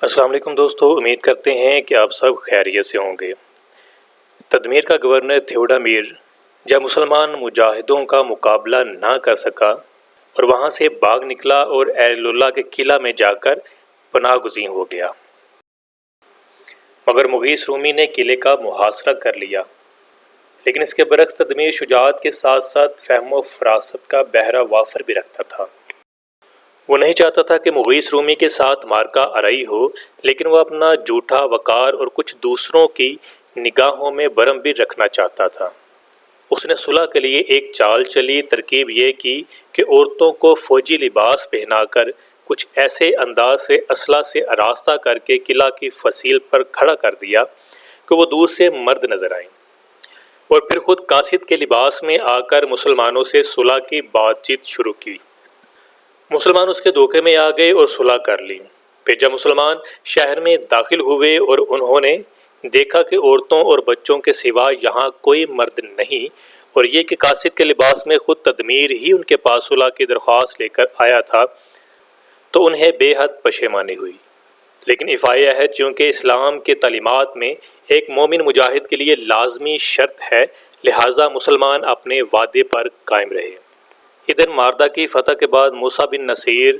السلام علیکم دوستو، امید کرتے ہیں کہ آپ سب خیریت سے ہوں گے۔ تدمیر کا گورنر تھیوڈامیر جب مسلمان مجاہدوں کا مقابلہ نہ کر سکا اور وہاں سے بھاگ نکلا اور ایل اللہ کے قلعہ میں جا کر پناہ گزین ہو گیا، مگر مغیث رومی نے قلعے کا محاصرہ کر لیا۔ لیکن اس کے برعکس تدمیر شجاعت کے ساتھ ساتھ فہم و فراست کا بہرہ وافر بھی رکھتا تھا۔ وہ نہیں چاہتا تھا کہ مغیث رومی کے ساتھ مارکا آرائی ہو، لیکن وہ اپنا جھوٹا وقار اور کچھ دوسروں کی نگاہوں میں برہم بھی رکھنا چاہتا تھا۔ اس نے صلح کے لیے ایک چال چلی۔ ترکیب یہ کی کہ عورتوں کو فوجی لباس پہنا کر کچھ ایسے انداز سے اسلحہ سے آراستہ کر کے قلعہ کی فصیل پر کھڑا کر دیا کہ وہ دور سے مرد نظر آئیں، اور پھر خود قاصد کے لباس میں آ کر مسلمانوں سے صلح کی بات چیت شروع کی۔ مسلمان اس کے دھوکے میں آ گئے اور صلح کر لی۔ پھر جب مسلمان شہر میں داخل ہوئے اور انہوں نے دیکھا کہ عورتوں اور بچوں کے سوا یہاں کوئی مرد نہیں، اور یہ کہ قاصد کے لباس میں خود تدمیر ہی ان کے پاس صلح کی درخواست لے کر آیا تھا، تو انہیں بے حد پشیمانی ہوئی۔ لیکن افایہ ہے، چونکہ اسلام کے تعلیمات میں ایک مومن مجاہد کے لیے لازمی شرط ہے، لہٰذا مسلمان اپنے وعدے پر قائم رہے۔ ادھر ماردہ کی فتح کے بعد موسیٰ بن نصیر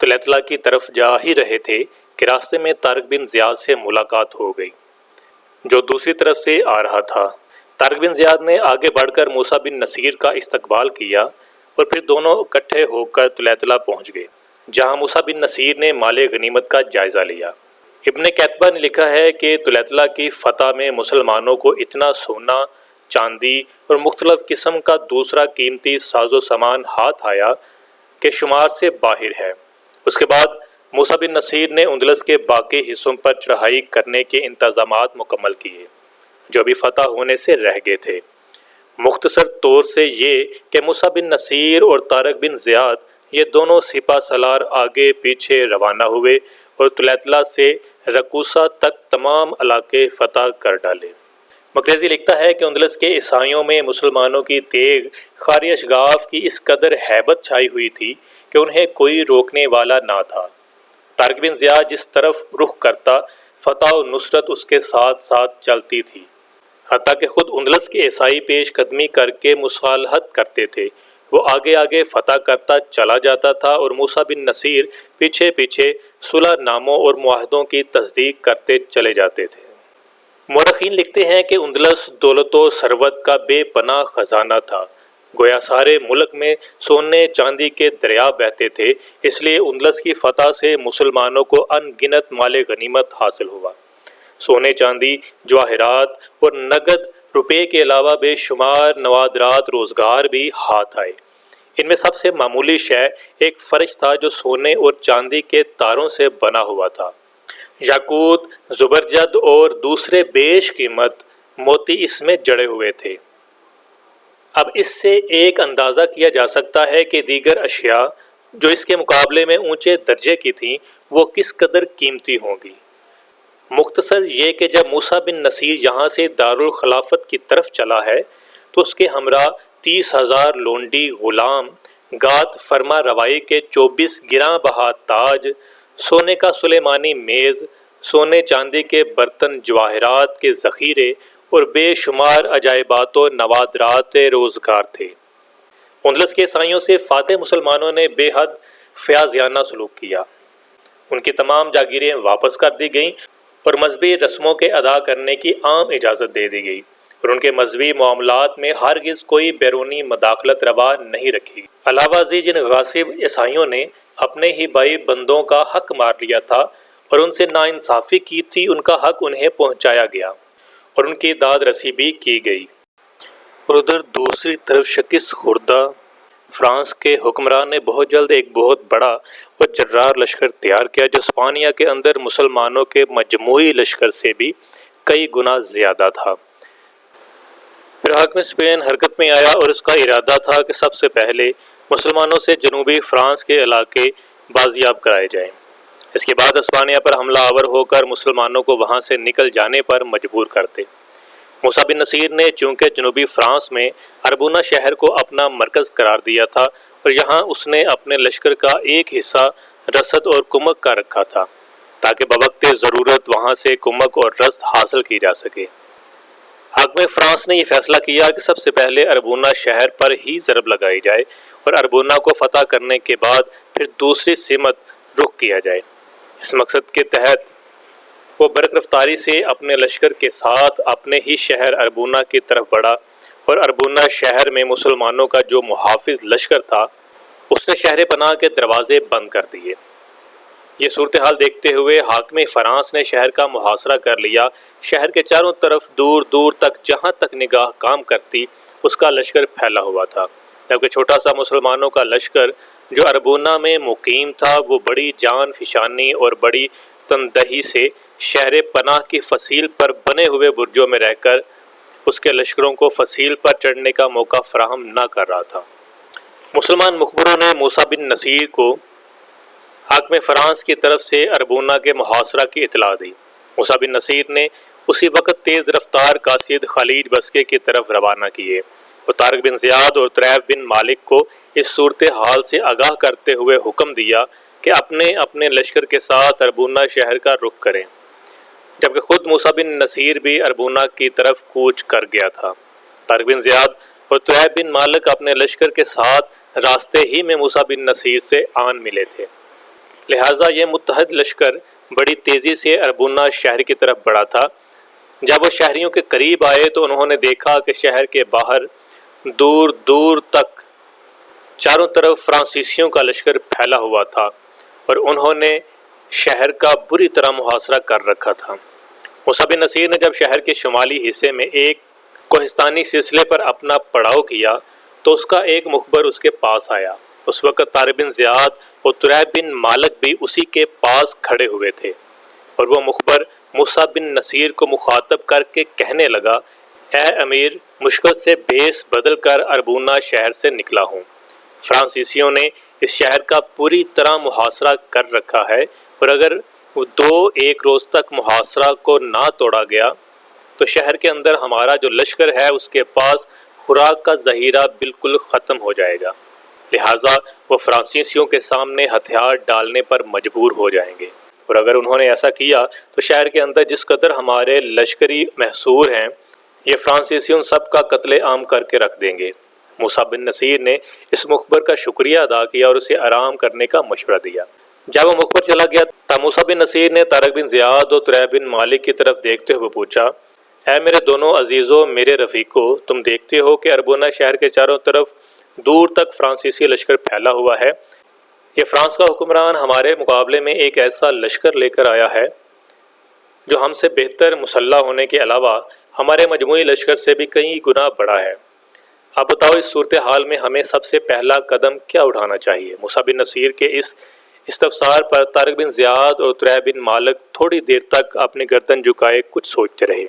طلیطلہ کی طرف جا ہی رہے تھے کہ راستے میں طارق بن زیاد سے ملاقات ہو گئی، جو دوسری طرف سے آ رہا تھا۔ طارق بن زیاد نے آگے بڑھ کر موسیٰ بن نصیر کا استقبال کیا اور پھر دونوں اکٹھے ہو کر طلیطلہ پہنچ گئے، جہاں موسیٰ بن نصیر نے مال غنیمت کا جائزہ لیا۔ ابن کتبہ نے لکھا ہے کہ طلیطلہ کی فتح میں مسلمانوں کو اتنا سونا، چاندی اور مختلف قسم کا دوسرا قیمتی ساز و سامان ہاتھ آیا کہ شمار سے باہر ہے۔ اس کے بعد موسیٰ بن نصیر نے اندلس کے باقی حصوں پر چڑھائی کرنے کے انتظامات مکمل کیے، جو ابھی فتح ہونے سے رہ گئے تھے۔ مختصر طور سے یہ کہ موسیٰ بن نصیر اور طارق بن زیاد یہ دونوں سپہ سالار آگے پیچھے روانہ ہوئے اور طلیطلہ سے رقوسہ تک تمام علاقے فتح کر ڈالے۔ مقریزی لکھتا ہے کہ اندلس کے عیسائیوں میں مسلمانوں کی تیغ خاری اشغاف کی اس قدر ہیبت چھائی ہوئی تھی کہ انہیں کوئی روکنے والا نہ تھا۔ طارق بن زیاد جس طرف رخ کرتا، فتح و نصرت اس کے ساتھ ساتھ چلتی تھی، حتیٰ کہ خود اندلس کے عیسائی پیش قدمی کر کے مصالحت کرتے تھے۔ وہ آگے آگے فتح کرتا چلا جاتا تھا اور موسیٰ بن نصیر پیچھے پیچھے صلح ناموں اور معاہدوں کی تصدیق کرتے چلے جاتے تھے۔ مورخین لکھتے ہیں کہ اندلس دولت و ثروت کا بے پناہ خزانہ تھا، گویا سارے ملک میں سونے چاندی کے دریا بہتے تھے۔ اس لیے اندلس کی فتح سے مسلمانوں کو ان گنت مال غنیمت حاصل ہوا۔ سونے چاندی، جواہرات اور نقد روپے کے علاوہ بے شمار نوادرات روزگار بھی ہاتھ آئے۔ ان میں سب سے معمولی شے ایک فرش تھا جو سونے اور چاندی کے تاروں سے بنا ہوا تھا۔ یاقوت، زبرجد اور دوسرے بیش قیمت موتی اس میں جڑے ہوئے تھے۔ اب اس سے ایک اندازہ کیا جا سکتا ہے کہ دیگر اشیاء جو اس کے مقابلے میں اونچے درجے کی تھیں وہ کس قدر قیمتی ہوں گی۔ مختصر یہ کہ جب موسیٰ بن نصیر یہاں سے دارالخلافت کی طرف چلا ہے تو اس کے ہمراہ 30,000 لونڈی غلام، گات فرما روائی کے 24 گراں بہا تاج، سونے کا سلیمانی میز، سونے چاندی کے برتن، جواہرات کے ذخیرے اور بے شمار عجائبات و نوادرات روزگار تھے۔ اندلس کے عیسائیوں سے فاتح مسلمانوں نے بے حد فیاضیانہ سلوک کیا۔ ان کی تمام جاگیریں واپس کر دی گئیں اور مذہبی رسموں کے ادا کرنے کی عام اجازت دے دی گئی، اور ان کے مذہبی معاملات میں ہرگز کوئی بیرونی مداخلت روا نہیں رکھی گئی۔ علاوہ ازیں جن غاصب عیسائیوں نے اپنے ہی بھائی بندوں کا حق مار لیا تھا اور ان سے ناانصافی کی تھی، ان کا حق انہیں پہنچایا گیا اور ان کی داد رسی بھی کی گئی۔ اور ادھر دوسری طرف شکست خوردہ فرانس کے حکمران نے بہت جلد ایک بہت بڑا اور جرار لشکر تیار کیا، جو اسپانیہ کے اندر مسلمانوں کے مجموعی لشکر سے بھی کئی گنا زیادہ تھا۔ پھر حاکم اسپین حرکت میں آیا اور اس کا ارادہ تھا کہ سب سے پہلے مسلمانوں سے جنوبی فرانس کے علاقے بازیاب کرائے جائیں۔ اس کے بعد اسپانیہ پر حملہ آور ہو کر مسلمانوں کو وہاں سے نکل جانے پر مجبور کرتے۔ موسیٰ بن نصیر نے چونکہ جنوبی فرانس میں اربونہ شہر کو اپنا مرکز قرار دیا تھا اور یہاں اس نے اپنے لشکر کا ایک حصہ رسد اور کمک کا رکھا تھا، تاکہ بوقت ضرورت وہاں سے کمک اور رزق حاصل کی جا سکے۔ حاکم فرانس نے یہ فیصلہ کیا کہ سب سے پہلے اربونہ شہر پر ہی ضرب لگائی جائے اور اربونہ کو فتح کرنے کے بعد پھر دوسری سمت رخ کیا جائے۔ اس مقصد کے تحت وہ برق رفتاری سے اپنے لشکر کے ساتھ اپنے ہی شہر اربونہ کی طرف بڑھا اور اربونہ شہر میں مسلمانوں کا جو محافظ لشکر تھا اس نے شہر پناہ کے دروازے بند کر دیے۔ یہ صورتحال دیکھتے ہوئے حاکم فرانس نے شہر کا محاصرہ کر لیا۔ شہر کے چاروں طرف دور دور تک جہاں تک نگاہ کام کرتی اس کا لشکر پھیلا ہوا تھا، جبکہ چھوٹا سا مسلمانوں کا لشکر جو اربونہ میں مقیم تھا وہ بڑی جان فشانی اور بڑی تندہی سے شہر پناہ کی فصیل پر بنے ہوئے برجوں میں رہ کر اس کے لشکروں کو فصیل پر چڑھنے کا موقع فراہم نہ کر رہا تھا۔ مسلمان مخبروں نے موسیٰ بن نصیر کو حاکم فرانس کی طرف سے اربونہ کے محاصرہ کی اطلاع دی۔ موسیٰ بن نصیر نے اسی وقت تیز رفتار قاصد خلیج بسکے کی طرف روانہ کیے۔ وہ طارق بن زیاد اور طریف بن مالک کو اس صورتحال سے آگاہ کرتے ہوئے حکم دیا کہ اپنے لشکر کے ساتھ اربونہ شہر کا رخ کریں، جبکہ خود موسیٰ بن نصیر بھی اربونہ کی طرف کوچ کر گیا تھا۔ طارق بن زیاد اور طریف بن مالک اپنے لشکر کے ساتھ راستے ہی میں موسیٰ بن نصیر سے آن ملے تھے، لہٰذا یہ متحد لشکر بڑی تیزی سے اربونہ شہر کی طرف بڑھا تھا۔ جب وہ شہریوں کے قریب آئے تو انہوں نے دیکھا کہ شہر کے باہر دور دور تک چاروں طرف فرانسیسیوں کا لشکر پھیلا ہوا تھا اور انہوں نے شہر کا بری طرح محاصرہ کر رکھا تھا۔ موسیٰ بن نصیر نے جب شہر کے شمالی حصے میں ایک کوہستانی سلسلے پر اپنا پڑاؤ کیا تو اس کا ایک مخبر اس کے پاس آیا۔ اس وقت طارق بن زیاد اور طریف بن مالک بھی اسی کے پاس کھڑے ہوئے تھے اور وہ مخبر موسیٰ بن نصیر کو مخاطب کر کے کہنے لگا، اے امیر، مشکل سے بھیس بدل کر اربونہ شہر سے نکلا ہوں۔ فرانسیسیوں نے اس شہر کا پوری طرح محاصرہ کر رکھا ہے اور اگر ایک روز تک محاصرہ کو نہ توڑا گیا تو شہر کے اندر ہمارا جو لشکر ہے اس کے پاس خوراک کا ذخیرہ بالکل ختم ہو جائے گا، لہٰذا وہ فرانسیسیوں کے سامنے ہتھیار ڈالنے پر مجبور ہو جائیں گے، اور اگر انہوں نے ایسا کیا تو شہر کے اندر جس قدر ہمارے لشکری محصور ہیں یہ فرانسیسیوں سب کا قتل عام کر کے رکھ دیں گے۔ موسیٰ بن نصیر نے اس مخبر کا شکریہ ادا کیا اور اسے آرام کرنے کا مشورہ دیا۔ جب وہ مخبر چلا گیا تب موسیٰ بن نصیر نے طارق بن زیاد اور طریف بن مالک کی طرف دیکھتے ہوئے پوچھا، اے میرے دونوں عزیزوں، میرے رفیقو، تم دیکھتے ہو کہ اربونہ شہر کے چاروں طرف دور تک فرانسیسی لشکر پھیلا ہوا ہے۔ یہ فرانس کا حکمران ہمارے مقابلے میں ایک ایسا لشکر لے کر آیا ہے جو ہم سے بہتر مسلح ہونے کے علاوہ ہمارے مجموعی لشکر سے بھی کئی گنا بڑا ہے۔ اب بتاؤ اس صورتحال میں ہمیں سب سے پہلا قدم کیا اٹھانا چاہیے؟ موسیٰ بن نصیر کے اس استفسار پر طارق بن زیاد اور طریف بن مالک تھوڑی دیر تک اپنی گردن جھکائے کچھ سوچتے رہے۔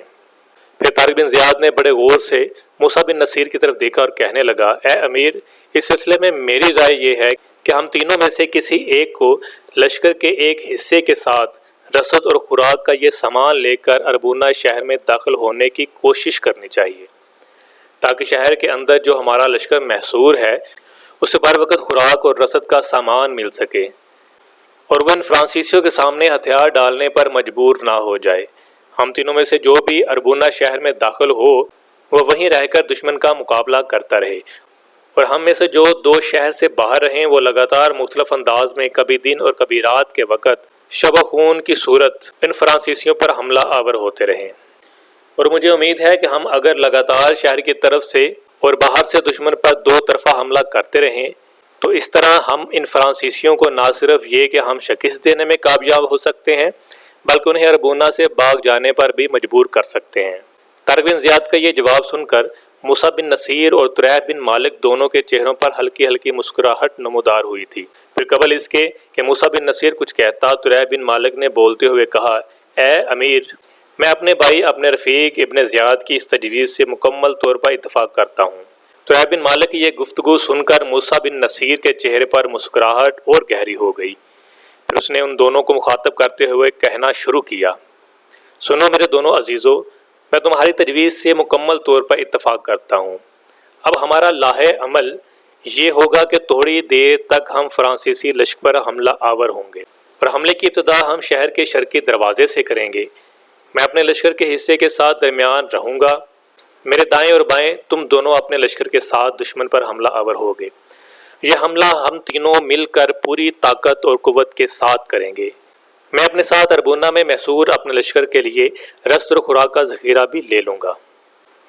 پھر طارق بن زیاد نے بڑے غور سے موسیٰ بن نصیر کی طرف دیکھا اور کہنے لگا، اے امیر، اس سلسلے میں میری رائے یہ ہے کہ ہم تینوں میں سے کسی ایک کو لشکر کے ایک حصے کے ساتھ رسد اور خوراک کا یہ سامان لے کر اربونہ شہر میں داخل ہونے کی کوشش کرنی چاہیے، تاکہ شہر کے اندر جو ہمارا لشکر محصور ہے اسے بر وقت خوراک اور رسد کا سامان مل سکے اور وہ ان فرانسیسیوں کے سامنے ہتھیار ڈالنے پر مجبور نہ ہو جائے۔ ہم تینوں میں سے جو بھی اربونہ شہر میں داخل ہو وہ وہیں رہ کر دشمن کا مقابلہ کرتا رہے، اور ہم میں سے جو دو شہر سے باہر رہیں وہ لگاتار مختلف انداز میں کبھی دن اور کبھی رات کے وقت شب و خون کی صورت ان فرانسیسیوں پر حملہ آور ہوتے رہیں۔ اور مجھے امید ہے کہ ہم اگر لگاتار شہر کی طرف سے اور باہر سے دشمن پر دو طرفہ حملہ کرتے رہیں تو اس طرح ہم ان فرانسیسیوں کو نہ صرف یہ کہ ہم شکست دینے میں کامیاب ہو سکتے ہیں بلکہ انہیں اربونہ سے بھاگ جانے پر بھی مجبور کر سکتے ہیں۔ طارق بن زیاد کا یہ جواب سن کر موسیٰ بن نصیر اور طریف بن مالک دونوں کے چہروں پر ہلکی ہلکی مسکراہٹ نمودار ہوئی تھی۔ پھر قبل اس کے کہ موسیٰ بن نصیر کچھ کہتا، طریف بن مالک نے بولتے ہوئے کہا، اے امیر، میں اپنے بھائی اپنے رفیق ابن زیاد کی اس تجویز سے مکمل طور پر اتفاق کرتا ہوں۔ طریف بن مالک کی یہ گفتگو سن کر موسیٰ بن نصیر کے چہرے پر مسکراہٹ اور گہری ہو گئی۔ پھر اس نے ان دونوں کو مخاطب کرتے ہوئے کہنا شروع کیا، سنو میرے دونوں عزیزوں، میں تمہاری تجویز سے مکمل طور پر اتفاق کرتا ہوں۔ اب ہمارا لاہ عمل یہ ہوگا کہ تھوڑی دیر تک ہم فرانسیسی لشکر پر حملہ آور ہوں گے اور حملے کی ابتدا ہم شہر کے شرقی دروازے سے کریں گے۔ میں اپنے لشکر کے حصے کے ساتھ درمیان رہوں گا، میرے دائیں اور بائیں تم دونوں اپنے لشکر کے ساتھ دشمن پر حملہ آور ہوگے۔ یہ حملہ ہم تینوں مل کر پوری طاقت اور قوت کے ساتھ کریں گے۔ میں اپنے ساتھ اربونہ میں محصور اپنے لشکر کے لیے رست اور خوراک کا ذخیرہ بھی لے لوں گا۔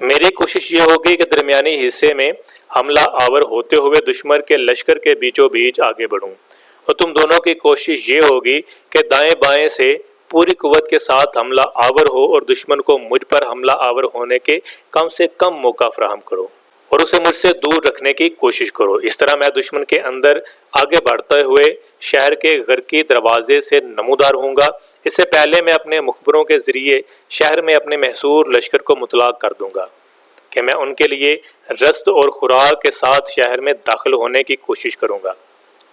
میری کوشش یہ ہوگی کہ درمیانی حصے میں حملہ آور ہوتے ہوئے دشمن کے لشکر کے بیچوں بیچ آگے بڑھوں، اور تم دونوں کی کوشش یہ ہوگی کہ دائیں بائیں سے پوری قوت کے ساتھ حملہ آور ہو اور دشمن کو مجھ پر حملہ آور ہونے کے کم سے کم موقع فراہم کرو اور اسے مجھ سے دور رکھنے کی کوشش کرو۔ اس طرح میں دشمن کے اندر آگے بڑھتے ہوئے شہر کے غربی دروازے سے نمودار ہوں گا۔ اس سے پہلے میں اپنے مخبروں کے ذریعے شہر میں اپنے محصور لشکر کو مطلع کر دوں گا کہ میں ان کے لیے رست اور خوراک کے ساتھ شہر میں داخل ہونے کی کوشش کروں گا۔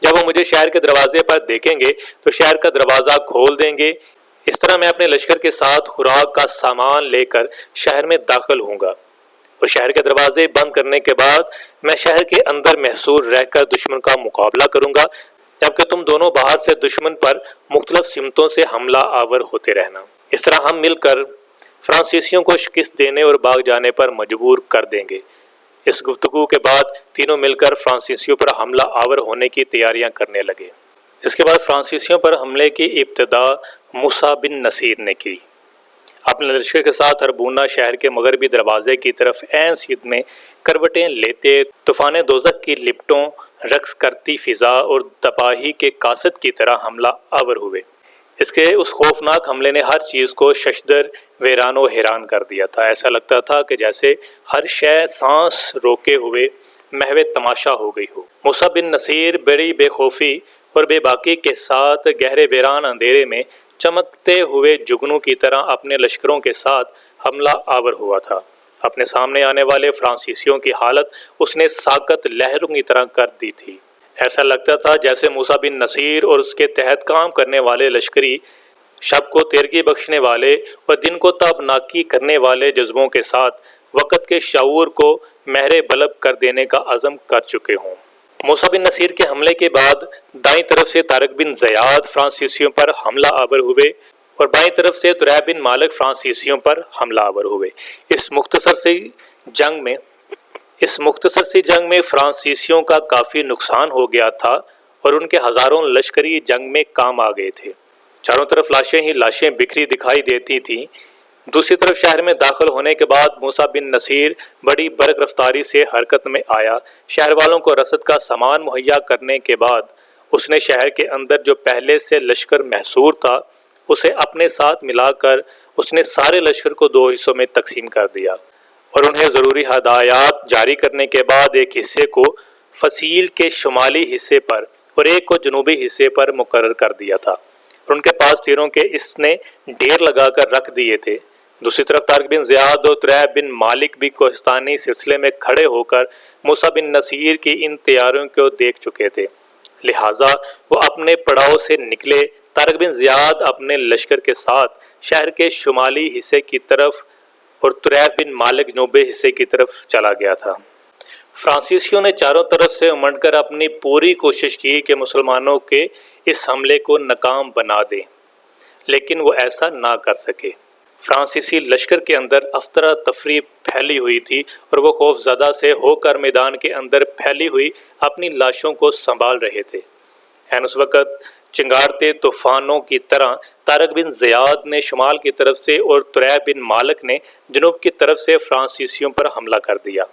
جب وہ مجھے شہر کے دروازے پر دیکھیں گے تو شہر کا دروازہ کھول دیں گے۔ اس طرح میں اپنے لشکر کے ساتھ خوراک کا سامان لے کر شہر میں داخل ہوں گا، اور شہر کے دروازے بند کرنے کے بعد میں شہر کے اندر محصور رہ کر دشمن کا مقابلہ کروں گا، جبکہ تم دونوں باہر سے دشمن پر مختلف سمتوں سے حملہ آور ہوتے رہنا۔ اس طرح ہم مل کر فرانسیسیوں کو شکست دینے اور بھاگ جانے پر مجبور کر دیں گے۔ اس گفتگو کے بعد تینوں مل کر فرانسیسیوں پر حملہ آور ہونے کی تیاریاں کرنے لگے۔ اس کے بعد فرانسیسیوں پر حملے کی ابتدا موسیٰ بن نصیر نے کی۔ اپنے لشکر کے ساتھ اربونہ شہر کے مغربی دروازے کی طرف عین سیدھ میں کروٹیں لیتے طوفان دوزخ کی لپٹوں رقص کرتی فضا اور تباہی کے قاصد کی طرح حملہ آور ہوئے۔ اس خوفناک حملے نے ہر چیز کو ششدر ویران و حیران کر دیا تھا۔ ایسا لگتا تھا کہ جیسے ہر شے سانس روکے ہوئے محو تماشا ہو گئی ہو۔ موسیٰ بن نصیر بڑی بے خوفی اور بے باکی کے ساتھ گہرے ویران اندھیرے میں چمکتے ہوئے جگنوں کی طرح اپنے لشکروں کے ساتھ حملہ آور ہوا تھا۔ اپنے سامنے آنے والے فرانسیسیوں کی حالت اس نے ساکت لہروں کی طرح کر دی تھی۔ ایسا لگتا تھا جیسے موسیٰ بن نصیر اور اس کے تحت کام کرنے والے لشکری شب کو تیرگی بخشنے والے اور دن کو تابناکی کرنے والے جذبوں کے ساتھ وقت کے شعور کو مہر بلب کر دینے کا عزم کر چکے ہوں۔ موسیٰ بن نصیر کے حملے کے بعد دائیں طرف سے طارق بن زیاد فرانسیسیوں پر حملہ آور ہوئے اور بائیں طرف سے طریب بن مالک فرانسیسیوں پر حملہ آور ہوئے۔ اس مختصر سی جنگ میں فرانسیسیوں کا کافی نقصان ہو گیا تھا اور ان کے ہزاروں لشکری جنگ میں کام آ گئے تھے۔ چاروں طرف لاشیں ہی لاشیں بکھری دکھائی دیتی تھیں۔ دوسری طرف شہر میں داخل ہونے کے بعد موسیٰ بن نصیر بڑی برق رفتاری سے حرکت میں آیا۔ شہر والوں کو رسد کا سامان مہیا کرنے کے بعد اس نے شہر کے اندر جو پہلے سے لشکر محصور تھا اسے اپنے ساتھ ملا کر اس نے سارے لشکر کو دو حصوں میں تقسیم کر دیا اور انہیں ضروری ہدایات جاری کرنے کے بعد ایک حصے کو فصیل کے شمالی حصے پر اور ایک کو جنوبی حصے پر مقرر کر دیا تھا، اور ان کے پاس تیروں کے اس نے ڈھیر لگا کر رکھ دیے تھے۔ دوسری طرف طارق بن زیاد اور طریب بن مالک بھی کوہستانی سلسلے میں کھڑے ہو کر موسیٰ بن نصیر کی ان تیاریوں کو دیکھ چکے تھے، لہٰذا وہ اپنے پڑاؤ سے نکلے۔ طارق بن زیاد اپنے لشکر کے ساتھ شہر کے شمالی حصے کی طرف اور طریب بن مالک جنوبی حصے کی طرف چلا گیا تھا۔ فرانسیسیوں نے چاروں طرف سے امڑ کر اپنی پوری کوشش کی کہ مسلمانوں کے اس حملے کو ناکام بنا دیں، لیکن وہ ایسا نہ کر سکے۔ فرانسیسی لشکر کے اندر افراتفری پھیلی ہوئی تھی اور وہ خوف زدہ سے ہو کر میدان کے اندر پھیلی ہوئی اپنی لاشوں کو سنبھال رہے تھے۔ اس وقت چنگاڑتے طوفانوں کی طرح طارق بن زیاد نے شمال کی طرف سے اور طریب بن مالک نے جنوب کی طرف سے فرانسیسیوں پر حملہ کر دیا،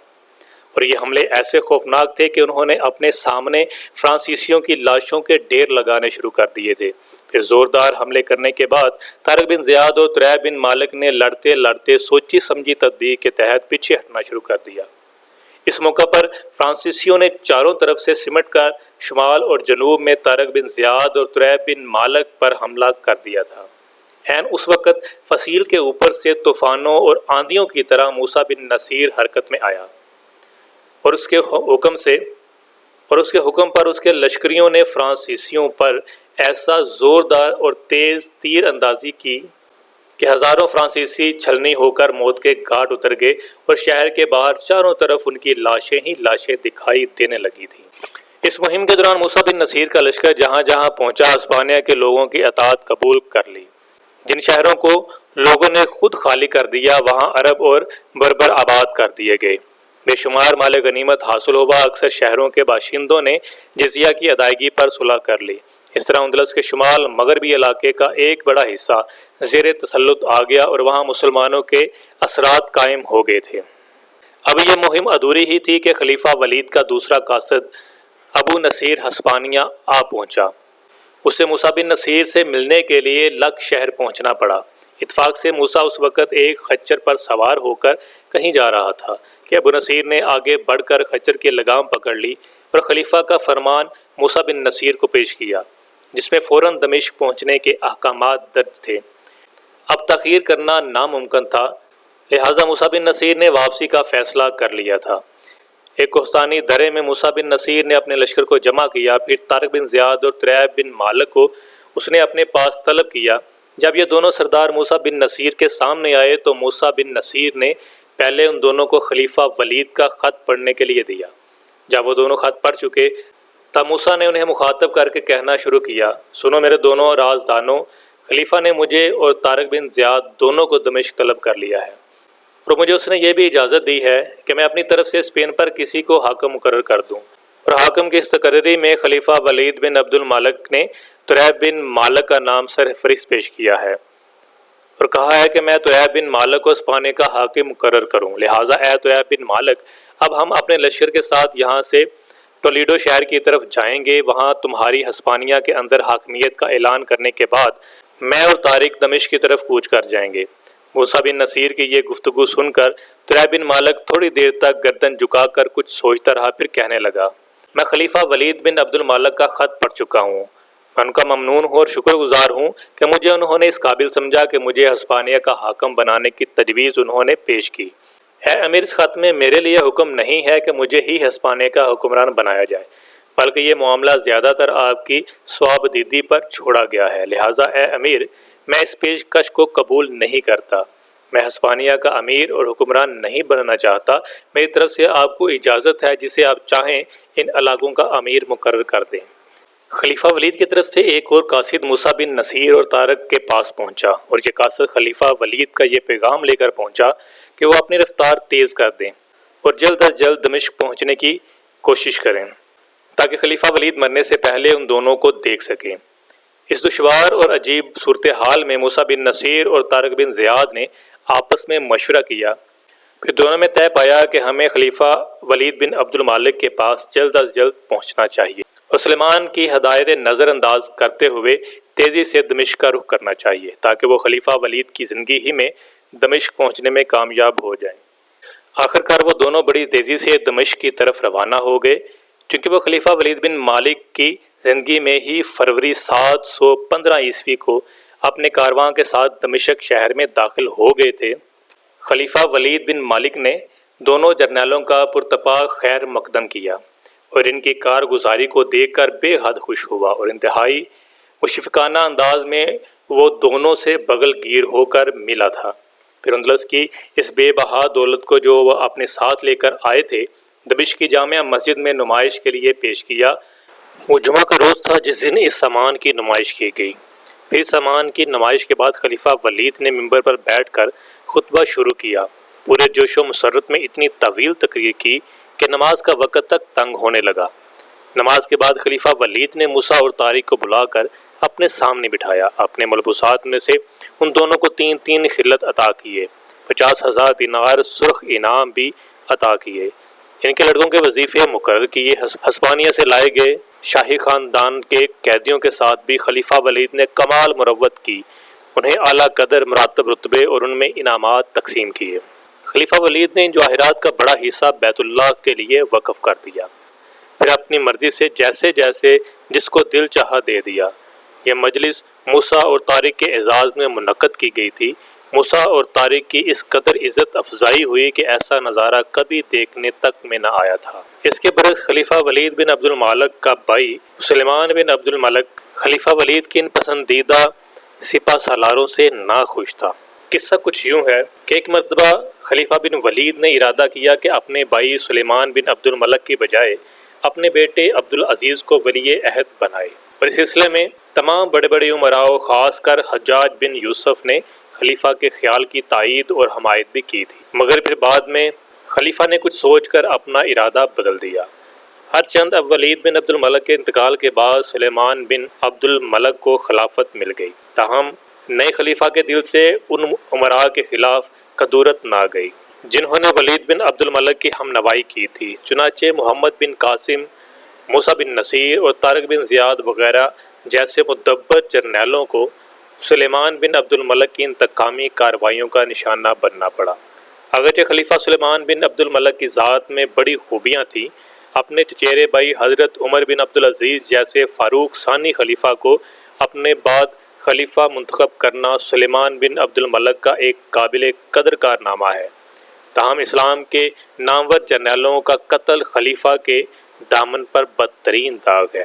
اور یہ حملے ایسے خوفناک تھے کہ انہوں نے اپنے سامنے فرانسیسیوں کی لاشوں کے ڈھیر لگانے شروع کر دیے تھے۔ پھر زوردار حملے کرنے کے بعد طارق بن زیاد اور طریب بن مالک نے لڑتے لڑتے سوچی سمجھی تدبیر کے تحت پیچھے ہٹنا شروع کر دیا۔ اس موقع پر فرانسیسیوں نے چاروں طرف سے سمٹ کر شمال اور جنوب میں طارق بن زیاد اور طریب بن مالک پر حملہ کر دیا تھا۔ اس وقت فصیل کے اوپر سے طوفانوں اور آندھیوں کی طرح موسیٰ بن نصیر حرکت میں آیا، اور اس کے حکم پر اس کے لشکریوں نے فرانسیسیوں پر ایسا زوردار اور تیز تیر اندازی کی کہ ہزاروں فرانسیسی چھلنی ہو کر موت کے گھاٹ اتر گئے اور شہر کے باہر چاروں طرف ان کی لاشیں ہی لاشیں دکھائی دینے لگی تھیں۔ اس مہم کے دوران موسیٰ بن نصیر کا لشکر جہاں جہاں پہنچا ہسپانیہ کے لوگوں کی اطاعت قبول کر لی۔ جن شہروں کو لوگوں نے خود خالی کر دیا وہاں عرب اور بربر آباد کر دیے گئے۔ بے شمار مال غنیمت حاصل ہوا۔ اکثر شہروں کے باشندوں نے جزیہ کی ادائیگی پر صلح کر لی۔ اس طرح اندلس کے شمال مغربی علاقے کا ایک بڑا حصہ زیر تسلط آ گیا اور وہاں مسلمانوں کے اثرات قائم ہو گئے تھے۔ اب یہ مہم ادھوری ہی تھی کہ خلیفہ ولید کا دوسرا قاصد ابو نصیر ہسپانیہ آ پہنچا۔ اسے موسیٰ بن نصیر سے ملنے کے لیے لک شہر پہنچنا پڑا۔ اتفاق سے موسیٰ اس وقت ایک خچر پر سوار ہو کر کہیں جا رہا تھا کہ ابو نصیر نے آگے بڑھ کر خچر کی لگام پکڑ لی اور خلیفہ کا فرمان موسیٰ بن نصیر کو پیش کیا، جس میں فوراً دمشق پہنچنے کے احکامات درج تھے۔ اب تاخیر کرنا ناممکن تھا، لہٰذا موسیٰ بن نصیر نے واپسی کا فیصلہ کر لیا تھا۔ ایک کوہستانی درے میں موسیٰ بن نصیر نے اپنے لشکر کو جمع کیا، پھر طارق بن زیاد اور طریب بن مالک کو اس نے اپنے پاس طلب کیا۔ جب یہ دونوں سردار موسیٰ بن نصیر کے سامنے آئے تو موسیٰ بن نصیر نے پہلے ان دونوں کو خلیفہ ولید کا خط پڑھنے کے لیے دیا۔ جب وہ دونوں خط پڑھ چکے تب موسیٰ نے انہیں مخاطب کر کے کہنا شروع کیا، سنو میرے دونوں رازدانوں، خلیفہ نے مجھے اور طارق بن زیاد دونوں کو دمشق طلب کر لیا ہے، اور مجھے اس نے یہ بھی اجازت دی ہے کہ میں اپنی طرف سے اسپین پر کسی کو حاکم مقرر کر دوں، اور حاکم کی اس تقرری میں خلیفہ ولید بن عبد الملک نے طریب بن مالک کا نام سرفہرست پیش کیا ہے اور کہا ہے کہ میں طریب بن مالک کو اسپانیہ کا حاکم مقرر کروں، لہٰذا اے طریب بن مالک، اب ہم اپنے لشکر کے ساتھ یہاں سے ٹولیڈو شہر کی طرف جائیں گے۔ وہاں تمہاری ہسپانیہ کے اندر حاکمیت کا اعلان کرنے کے بعد میں اور طارق دمشق کی طرف کوچ کر جائیں گے۔ موسیٰ بن نصیر کی یہ گفتگو سن کر طریب بن مالک تھوڑی دیر تک گردن جھکا کر کچھ سوچتا رہا، پھر کہنے لگا، میں خلیفہ ولید بن عبد الملک کا خط پڑھ چکا ہوں، میں ان کا ممنون ہوں اور شکر گزار ہوں کہ مجھے انہوں نے اس قابل سمجھا کہ مجھے ہسپانیہ کا حاکم بنانے کی تجویز انہوں نے پیش کی۔ اے امیر، اس خط میں میرے لیے حکم نہیں ہے کہ مجھے ہی ہسپانیہ کا حکمران بنایا جائے، بلکہ یہ معاملہ زیادہ تر آپ کی صوابدیدی پر چھوڑا گیا ہے، لہٰذا اے امیر، میں اس پیشکش کو قبول نہیں کرتا۔ میں ہسپانیہ کا امیر اور حکمران نہیں بننا چاہتا، میری طرف سے آپ کو اجازت ہے جسے آپ چاہیں ان علاقوں کا امیر مقرر کر دیں۔ خلیفہ ولید کی طرف سے ایک اور قاصد موسیٰ بن نصیر اور طارق کے پاس پہنچا، اور یہ قاصد خلیفہ ولید کا یہ پیغام لے کر پہنچا کہ وہ اپنی رفتار تیز کر دیں اور جلد از جلد دمشق پہنچنے کی کوشش کریں تاکہ خلیفہ ولید مرنے سے پہلے ان دونوں کو دیکھ سکیں۔ اس دشوار اور عجیب صورتحال میں موسیٰ بن نصیر اور طارق بن زیاد نے آپس میں مشورہ کیا، پھر دونوں میں طے پایا کہ ہمیں خلیفہ ولید بن عبد الملک کے پاس جلد از جلد پہنچنا چاہیے اور سلیمان کی ہدایت نظر انداز کرتے ہوئے تیزی سے دمشق کا رخ کرنا چاہیے تاکہ وہ خلیفہ ولید کی زندگی ہی میں دمشق پہنچنے میں کامیاب ہو جائیں۔ آخر کار وہ دونوں بڑی تیزی سے دمشق کی طرف روانہ ہو گئے، چونکہ وہ خلیفہ ولید بن مالک کی زندگی میں ہی فروری 715 عیسوی کو اپنے کارواں کے ساتھ دمشق شہر میں داخل ہو گئے تھے۔ خلیفہ ولید بن مالک نے دونوں جرنیلوں کا پرتپاک خیر مقدم کیا اور ان کی کارگزاری کو دیکھ کر بے حد خوش ہوا، اور انتہائی مشفقانہ انداز میں وہ دونوں سے بغل گیر ہو کر ملا تھا۔ پھر اندلس کی اس بے بہا دولت کو جو وہ اپنے ساتھ لے کر آئے تھے دمشق کی جامع مسجد میں نمائش کے لیے پیش کیا۔ وہ جمعہ کا روز تھا جس دن اس سامان کی نمائش کی گئی۔ پھر سامان کی نمائش کے بعد خلیفہ ولید نے ممبر پر بیٹھ کر خطبہ شروع کیا، پورے جوش و مسرت میں اتنی طویل تقریر کی کہ نماز کا وقت تک تنگ ہونے لگا۔ نماز کے بعد خلیفہ ولید نے موسیٰ اور طارق کو بلا کر اپنے سامنے بٹھایا، اپنے ملبوسات میں سے ان دونوں کو 3 خلت عطا کیے، 50,000 دینار سرخ انعام بھی عطا کیے۔ ان کے لڑکوں کے وظیفے مقرر کیے۔ ہسپانیہ سے لائے گئے شاہی خاندان کے قیدیوں کے ساتھ بھی خلیفہ ولید نے کمال مروت کی، انہیں اعلیٰ قدر مراتب رتبے اور ان میں انعامات تقسیم کیے۔ خلیفہ ولید نے ان جواہرات کا بڑا حصہ بیت اللہ کے لیے وقف کر دیا، پھر اپنی مرضی سے جیسے جیسے جس کو دل چاہا دے دیا۔ یہ مجلس موسیٰ اور طارق کے اعزاز میں منعقد کی گئی تھی۔ موسیٰ اور طارق کی اس قدر عزت افزائی ہوئی کہ ایسا نظارہ کبھی دیکھنے تک میں نہ آیا تھا۔ اس کے برعکس خلیفہ ولید بن عبد الملک کا بھائی سلیمان بن عبد الملک خلیفہ ولید کی ان پسندیدہ سپہ سالاروں سے ناخوش تھا۔ قصہ کچھ یوں ہے کہ ایک مرتبہ خلیفہ بن ولید نے ارادہ کیا کہ اپنے بھائی سلیمان بن عبد الملک کی بجائے اپنے بیٹے عبدالعزیز کو ولی عہد بنائے، اور اس سلسلے میں تمام بڑے بڑے امراء خاص کر حجاج بن یوسف نے خلیفہ کے خیال کی تائید اور حمایت بھی کی تھی، مگر پھر بعد میں خلیفہ نے کچھ سوچ کر اپنا ارادہ بدل دیا۔ ہر چند اب ولید بن عبد الملک کے انتقال کے بعد سلیمان بن عبد الملک کو خلافت مل گئی، تاہم نئے خلیفہ کے دل سے ان امراء کے خلاف کدورت نہ گئی جنہوں نے ولید بن عبد الملک کی ہم نوائی کی تھی۔ چنانچہ محمد بن قاسم، موسیٰ بن نصیر اور طارق بن زیاد وغیرہ جیسے مدبر جرنیلوں کو سلیمان بن عبد الملک کی انتقامی کارروائیوں کا نشانہ بننا پڑا۔ اگرچہ خلیفہ سلیمان بن عبد الملک کی ذات میں بڑی خوبیاں تھیں، اپنے چچیرے بھائی حضرت عمر بن عبدالعزیز جیسے فاروق ثانی خلیفہ کو اپنے بعد خلیفہ منتخب کرنا سلیمان بن عبد الملک کا ایک قابل قدر کارنامہ ہے، تاہم اسلام کے نامور جرنیلوں کا قتل خلیفہ کے دامن پر بدترین داغ ہے۔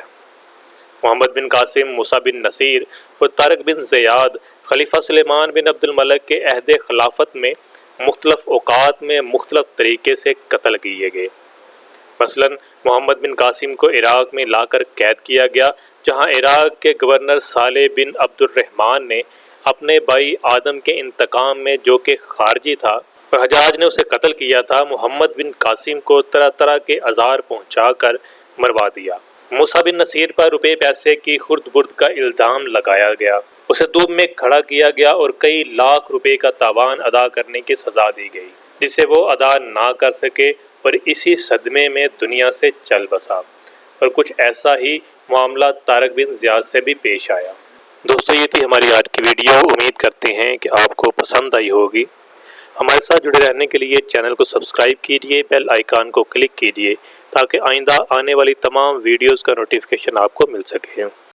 محمد بن قاسم، موسیٰ بن نصیر اور طارق بن زیاد خلیفہ سلیمان بن عبد الملک کے عہد خلافت میں مختلف اوقات میں مختلف طریقے سے قتل کیے گئے۔ مثلاً محمد بن قاسم کو عراق میں لا کر قید کیا گیا، جہاں عراق کے گورنر صالح بن عبد الرحمن نے اپنے بھائی آدم کے انتقام میں، جو کہ خارجی تھا اور حجاج نے اسے قتل کیا تھا، محمد بن قاسم کو طرح طرح کے آزار پہنچا کر مروا دیا۔ موسیٰ بن نصیر پر روپے پیسے کی خرد برد کا الزام لگایا گیا، اسے دھوپ میں کھڑا کیا گیا اور کئی لاکھ روپے کا تاوان ادا کرنے کی سزا دی گئی، جسے وہ ادا نہ کر سکے اور اسی صدمے میں دنیا سے چل بسا۔ اور کچھ ایسا ہی معاملہ طارق بن زیاد سے بھی پیش آیا۔ دوستو، یہ تھی ہماری آج کی ویڈیو، امید کرتے ہیں کہ آپ کو پسند آئی ہوگی۔ ہمارے ساتھ جڑے رہنے کے لیے چینل کو سبسکرائب کیجیے، بیل آئیکن کو کلک کیجیے تاکہ آئندہ آنے والی تمام ویڈیوز کا نوٹیفیکیشن آپ کو مل سکے۔